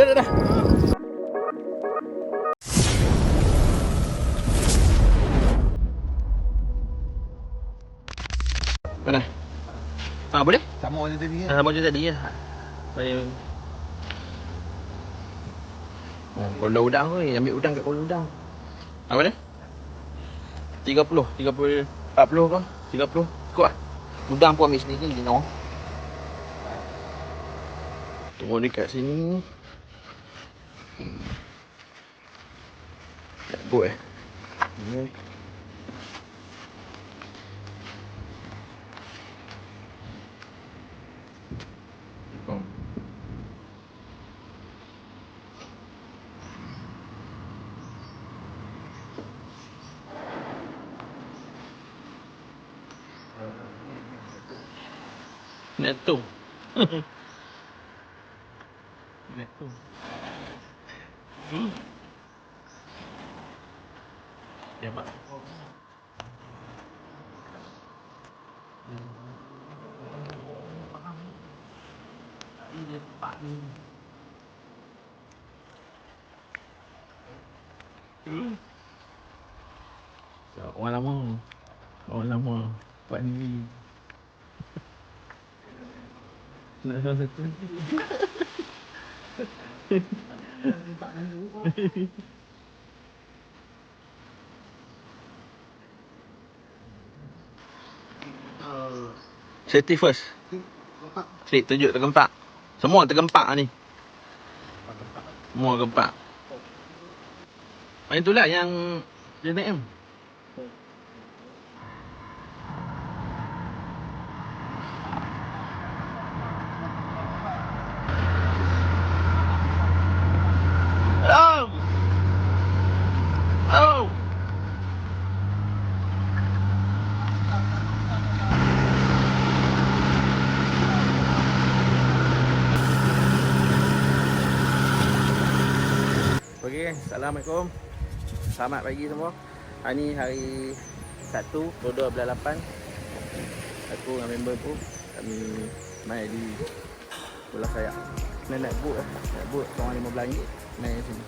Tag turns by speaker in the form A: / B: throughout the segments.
A: dah. Mana? Boleh?
B: Sama macam tadi kan?
A: Sama macam tadi ya. Saya kolam udang tu, ambil udang kat kolam udang. Apa dia? 30, 40 ke? 30. Cukup lah. Udang pun ambil sendiri je no. Turun dekat sini. Nak buat ni. Netung. Netung. Ya, Pak. Ini Pak ni. Orang lama. Orang lama. Pak ni. Nak salah satu. Safety first. Straight, tunjuk tergempak. Semua tergempak ni. Semua gempak. Yang itulah yang JNM. Oh! Oh! Okay, Assalamualaikum. Selamat pagi semua. Hari ni hari 1, 2018. Aku dengan member aku, kami main di Pulau Sayak. Naik boat lah. Naik boat RM15 main sini.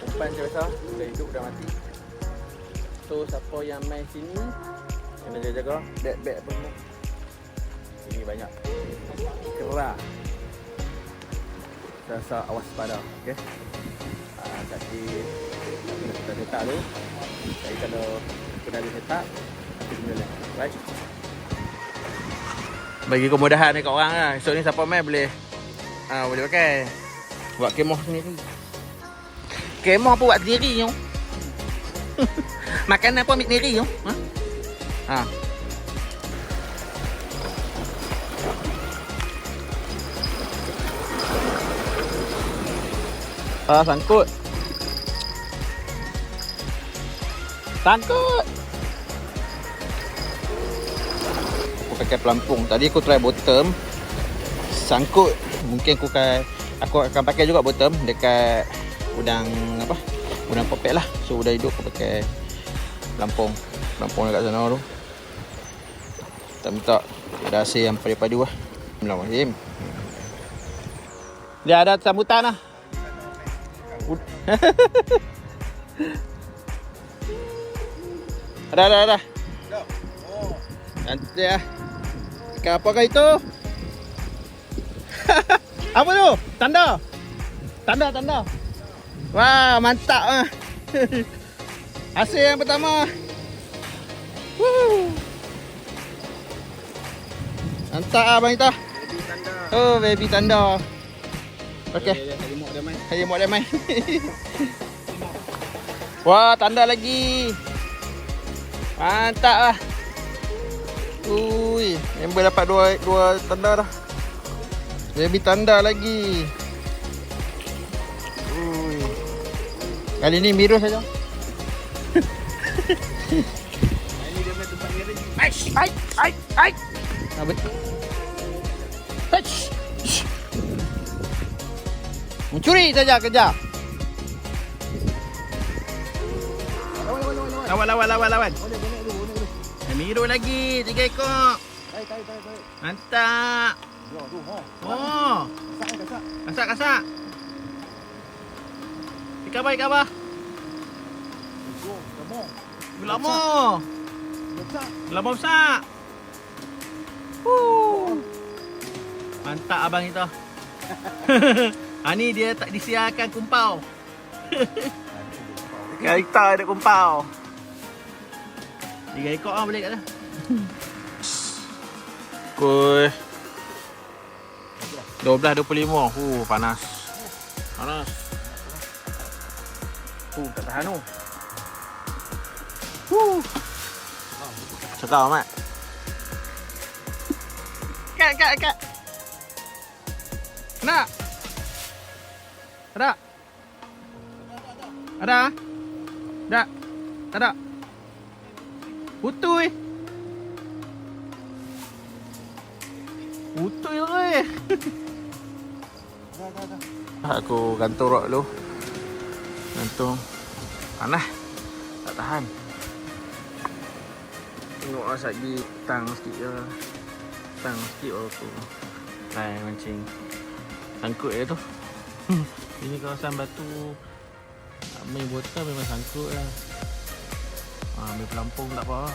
A: Umpan macam biasa, dah hidup dah mati. So siapa yang main sini kena jaga beg-beg apa semua. Sini banyak kera. Rasa awas pada, okey. Sakit kita letak dulu. Jadi kalau aku dah letak, kita boleh. Right. Bagi kemudahan dekat orang lah. Esok ni siapa main boleh boleh pakai. Buat kemah sendiri. Kemah pun buat sendiri yo. Makanan pun ambil sendiri yo. Sangkut. Sangkut. Aku pakai pelampung. Tadi aku try bottom. Sangkut. Mungkin aku akan pakai juga bottom dekat udang apa? Udang popek lah. So udang hidup aku pakai pelampung. Pelampung dekat sana tu. Tak minta ada hasil yang padu-padu lah. Bismillahirrahmanirrahim. Dia ada sambutan lah. Ada. Nanti ya. Apakah itu? Apa tu? Tanda. Wah, mantap ah. Hasil yang pertama. Mantap ah bang Ita.
B: Baby tanda.
A: Oh, baby tanda. Okey.
B: Hari muak
A: Hai, muak Wah, tanda lagi. Mantap lah. Ui, member dapat dua tanda dah. Baby tanda lagi. Ui. Kali ni biru saja.
B: Ini dia main tempat ni lagi.
A: Ai. Apa? Mencuri saja kerja. Lawan. Biru lagi 3 ekor.
B: Tarik.
A: Mantap. Oh. Kasak. Ikan apa? Ikan apa? Lama. Lama besar. Mantap abang itu. Ni dia tak disiarkan kumpau. Kita ada kumpau. 3 ekor balik kat dah. Pukul 12.25. Panas. Panas. Tak tahan tu. Cakap amat. Kat. Nak? Ada? Ada? Tak? Tak ada? Putui. Putui lah. Aku gantung rod dulu. Gantung. Panas. Tak tahan. Tengok lah lagi tang sikit je. Tang sikit aku mancing. Sangkut je tu. Ini kawasan batu. Main botol memang sangkut lah. Main pelampung tak apa.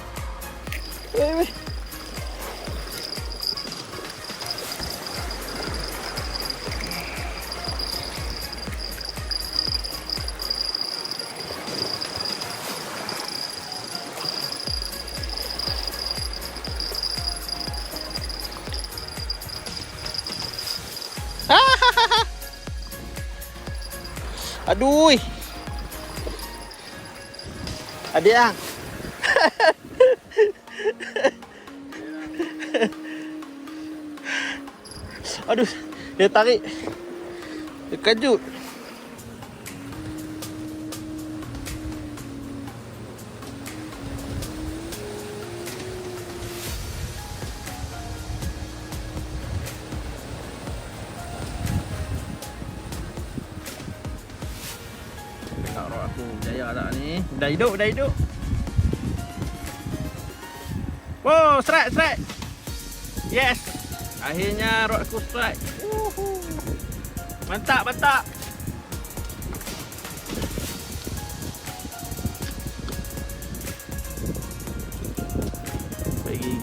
A: Aduh. Adik ang. Aduh, dia tarik. Dia kajut. Aku berjaya tak ni? Dah hidup. Wow, strike. Yes. Akhirnya rod aku strike. Mantap.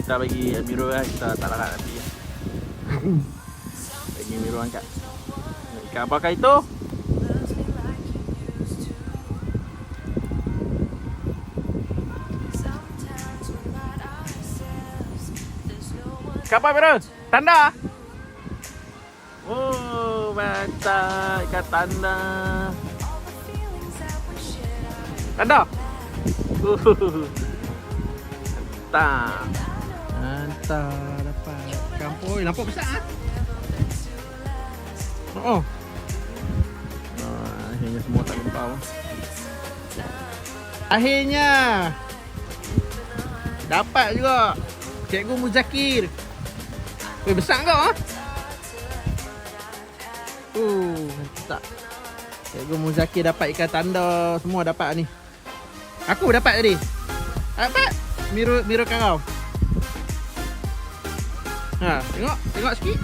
A: Kita bagi Miro lah, kita tak larat nanti. Bagi Miro angkat. Ikan apakah itu? Kapal Miro? Tanda? Oh, mantap. Ikan tanda. Tanda? Mantap. Dapat kampung. Nampak besar. Akhirnya semua tak lumpau. Akhirnya dapat juga Cikgu Muzakir. Besar kau mantap. Cikgu Muzakir dapat ikan tanda. Semua dapat ni. Aku dapat tadi. Dapat Miro karau. Tengok sikit.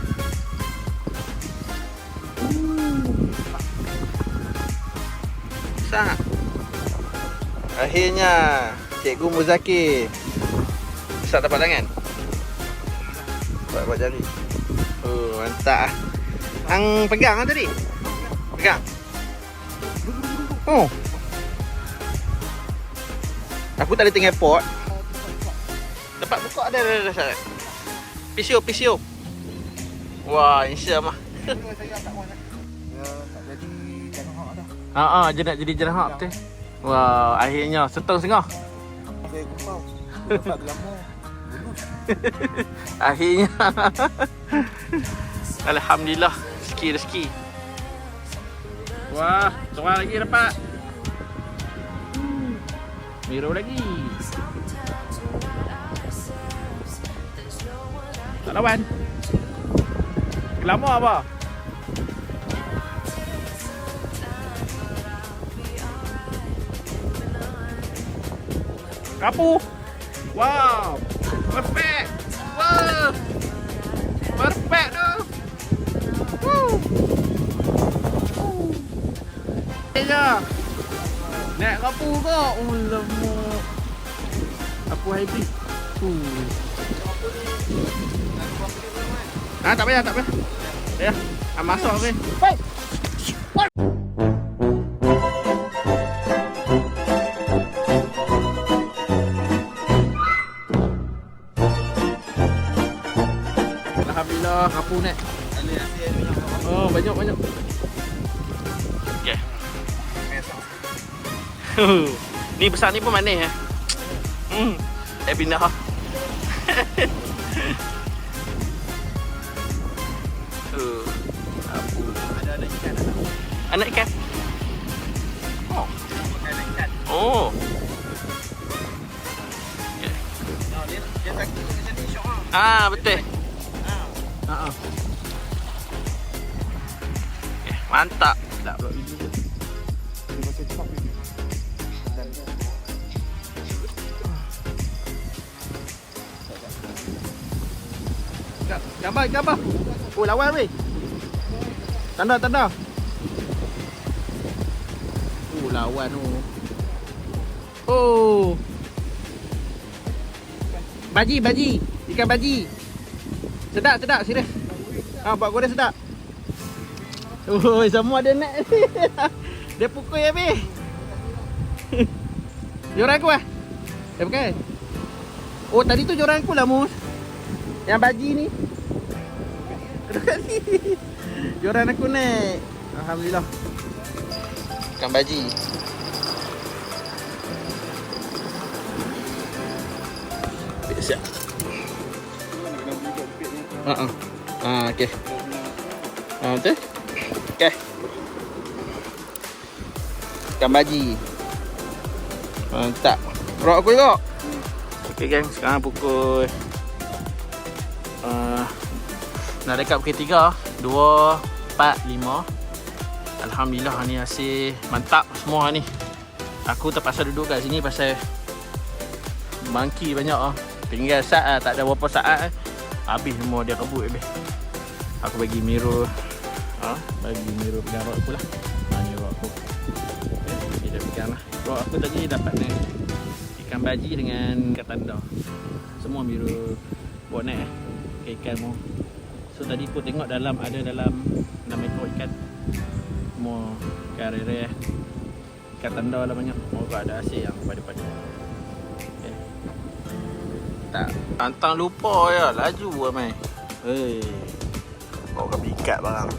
A: Besar. Akhirnya Cikgu Muzakir besar dapat tangan. Buat jari. Mantap. Hang pegang kan tadi? Pegang. Aku tak boleh tinggal pot. Dapat buka ada. Pisio. Wah, insya-Allah. Tak
B: jadi jangan
A: je nak jadi jerahak betul. Wah, akhirnya setengah.
B: Saya kumpau. Dapat glamour.
A: Akhirnya. Alhamdulillah, rezeki. Wah, seorang lagi dapat. Miro lagi. Tak lawan. Glamour apa? Kapu. Wow. Perfect. Wow. Perfect tu. Woo. Aja. Nak rapu ke? Oh lemak. Rapu hybrid. Tak payah, tak payah. Ya, masuk weh. Baik. Alhamdulillah, rapu nak. Oh, banyak. Okey. Ni besar ni pun manis ya. Pindah. Rapu. Ada anak ikan. Anak ikan? Oh. Anak ikan. Oh. Okay. Oh, dia sakit macam ni syok ah. Betul. Okay, mantap. Tak pula video tu.
B: Dia masih cepat ni.
A: Gambar. Oh, lawan weh. Tanda. Oh, lawan tu. Oh. Baji. Ikan baji. Sedap, serius. Buat goreng sedap. Oh, semua ada net. Dia pukul habis. Joran aku ah. Bukan. Oh, tadi tu joran aku lah, Mus. Yang baji ni. Joran aku naik. Alhamdulillah. Ikan baji. Siap. Okey. Betul? Okey. Ikan baji. Mantap. Rok aku juga. Okey gang, sekarang pukul nak dekat pukul 3, 2:45. Alhamdulillah ni hasil mantap semua ni. Aku terpaksa duduk kat sini pasal monkey banyak ah. Tinggal saat tak ada berapa saat habis semua dia kebut habis. Aku bagi mirror bagi mirror pegang rod aku lah. Ni rod aku. Okay, dia pegang lah. Rod aku tadi dapat ni ikan baji dengan ikan tanda. Semua mirror bonet ikan semua. So tadi aku tengok ada dalam 6 ekor ikan. Semua ikan rare. Ikan tanda lah banyak. Moga ada hasil yang pada-pada. Okay. Tak pantang lupa ya, laju ramai. Kau akan ikat barang.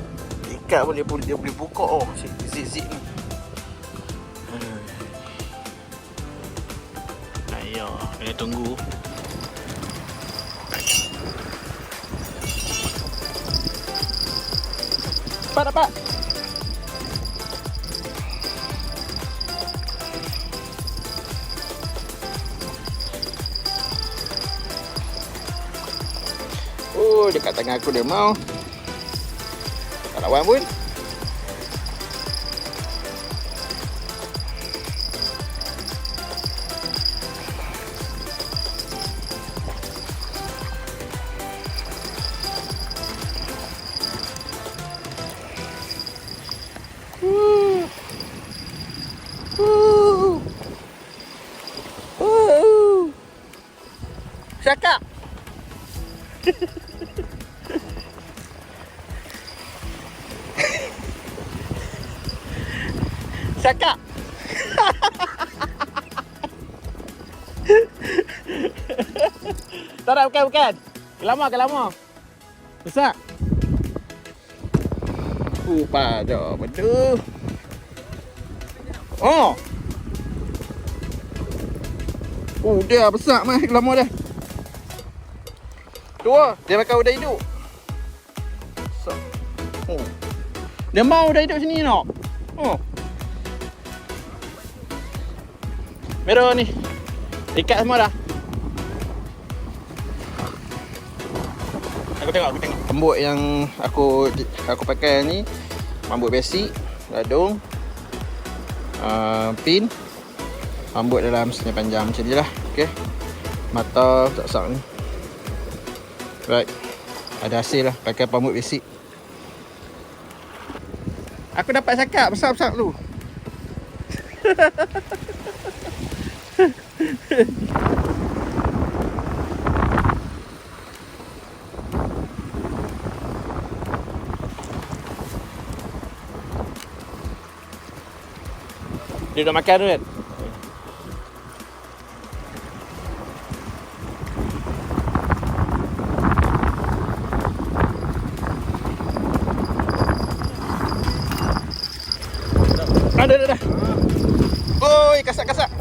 A: Ikat pun dia boleh buka zip ni. Ayo, kena tunggu. Dapat. Oh, dekat tangan aku dia mau. Tak lawan pun. Cakap. Cakap. Tak nak, bukan. Kelama. Besar. Pada betul. Oh. Dia besar mah kelama dah. Dua, dia makan udang hidup. Dia mau udang hidup sini nak. Merah ni. Ikat semua dah. Aku tengok. Rambut yang aku pakai ni rambut basic, gadung, pin, rambut dalam seni panjang macam ni lah. Okay. Mata tak ni. Right. Ada hasil lah pakai rambut basic. Aku dapat cakap besar-besar tu. Dia dah makan tu kan? Dah. Oi, kasak-kasak.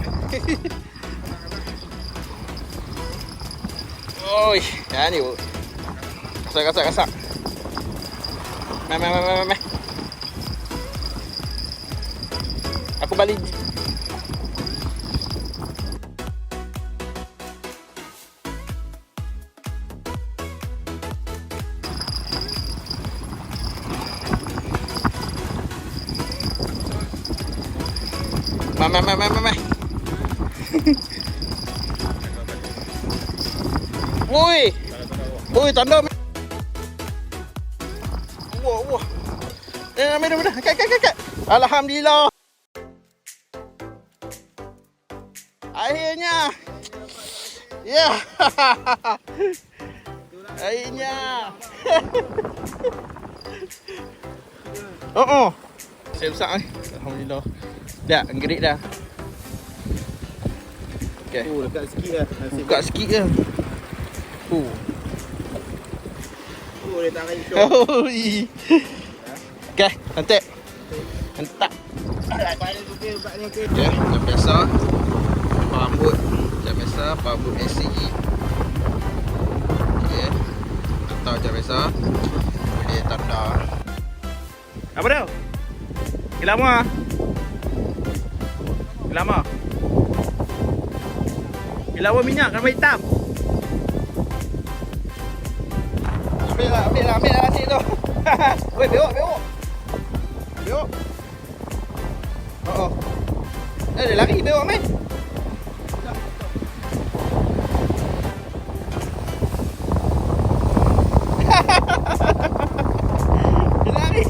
A: Oi, ya ni. Kasak. Mai. Aku balik. Mai. Woi, tanda. Wah. Dah. Kak. Alhamdulillah. Akhirnya. Ya. Akhirnya. Saya besar ni. Alhamdulillah. Dah, gerik dah. Okey.
B: Dekat sikit lah.
A: Buka sikit je.
B: Dia tak lagi
A: Okey, hantar. Okey, macam biasa. Rambut macam biasa, rambut SCG. Okey. Hantar macam biasa. Boleh tanda. Apa dah? Lama. Lawa minyak gambar hitam. Ambil lah sini tu. Weh, beok. Dia lari beok main. Dia lari.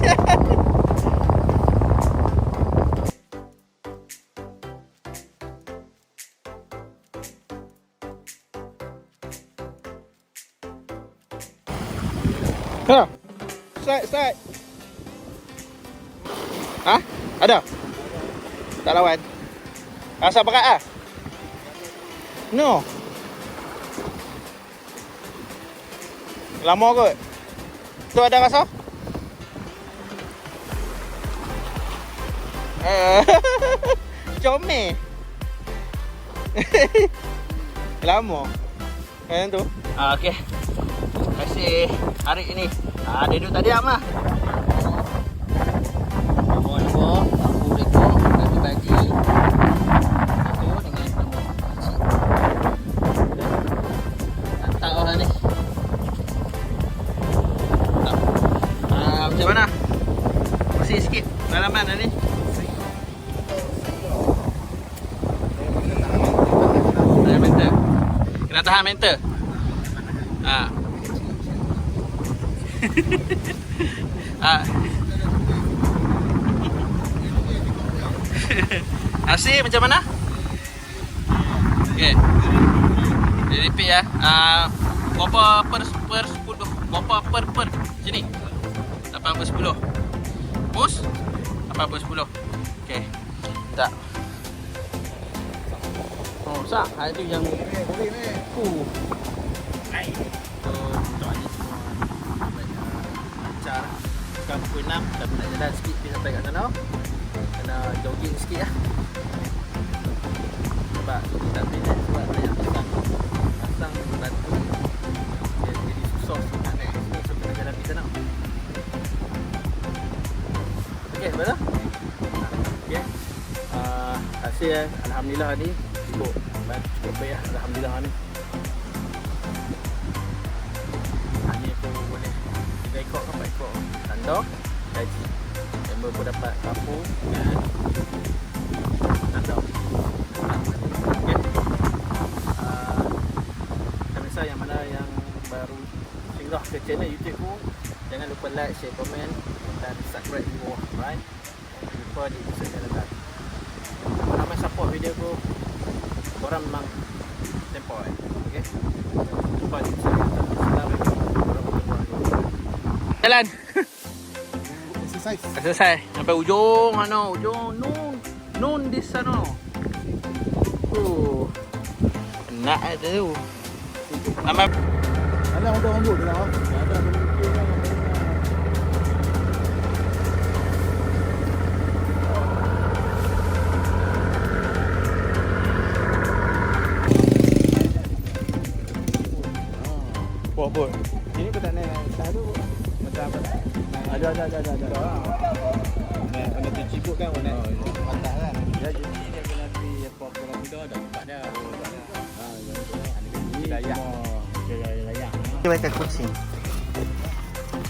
A: Ha. Side. Ha? Ada? Tak lawan. Rasa berat ah? No. Lama kot. Tu ada rasa? Comel. Lama. Macam tu. Okey. Terima kasih hari ini. Dia duduk tadi Amah. Nombor aku rekod bagi-bagi. Itu dengan nombor kecil. Tak orang ni. Macam mana? Masih sikit dalaman ni. Tahan mental. Kena tahan mental. Asyik macam mana? Okey. Dia repeat ya. Berapa per 10? Berapa per sini? 8 per 10. Mus? 8 per 10. Okey. Tak. Oh, sah. Itu yang boleh ni. Hai. Tuan ni semua lancar. Bukan pukul 6 tapi nak jalan sikit pergi sampai kat sana. Kena jogging sikit lah. Sebab tak boleh sebab banyak pasang batu. Dia jadi susah nak naik sini so kena jalan pergi sana. Okey, betul? Okey. Hasil alhamdulillah ni cukup baik lah. Alhamdulillah ni. Ni aku boleh 3 ekor ke 4 ekor tanda gaji. Member pun dapat kapu dan tanda. Okay. Pemirsa yang mana yang baru singgah ke channel YouTube ku, jangan lupa like, share, komen dan subscribe di bawah. Right? Jangan lupa di episode yang datang. support video aku, korang memang tempoh okay? Jumpa di video selanjutnya. Assalamualaikum warahmatullahi wabarakatuh. Jalan. Selesai. Sampai ujung sana, ujung nun di sana. Nak ada tu. Amat.
B: Ada orang rambut dia lah. Ada
A: Apa?
B: Ini kau tak naik tu macam apa? Ada. Kena tercibuk kan kau naik. Mantap kan.
A: Ya jadi dia kena pergi apa orang muda dah tempat dah. Layak. Layak. Dia macam kucing.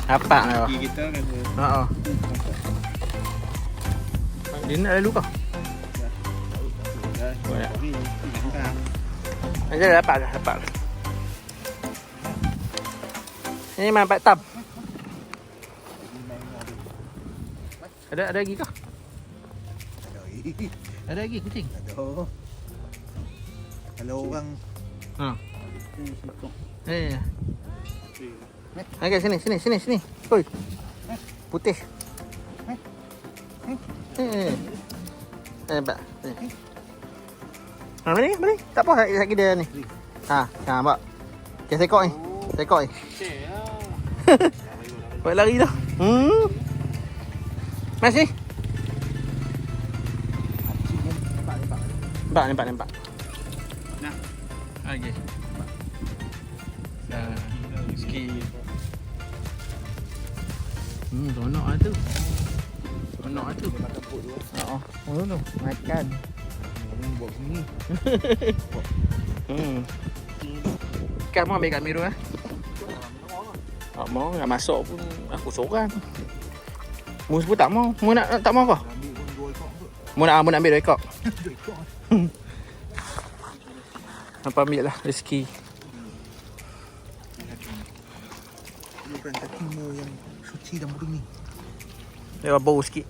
A: Apa kau?
B: Kaki kita kan.
A: Ha. Dia nak lalu kau. Ada dapat dah. Ini main Pak Tam. Ada lagi kah? Ada lagi kucing?
B: Ada. Kalau orang
A: Ha. Okey sini. Oi. Putih. Nampak. Mari. Tak apa lagi dia ni. Ha, nampak. Okey sekok ni. Buat lari dah. Masih. Nampak.
B: Nah.
A: Okey. Sikit. Ronok lah tu.
B: makan put tu.
A: Oh tu. Makan.
B: Orang buat sini.
A: Kan mau ambil kat Miru eh? Tak mau, nak masuk pun aku seorang. Mus pun tak mau. Mu nak tak mau kau?
B: Ambil pun 2 ekor kot.
A: Mu nak ambil 2 ekor.
B: 2 ekor.
A: Nampak ambil lah rezeki.
B: Bukan kaki mu yang suci dan murni.
A: Dia bau sikit.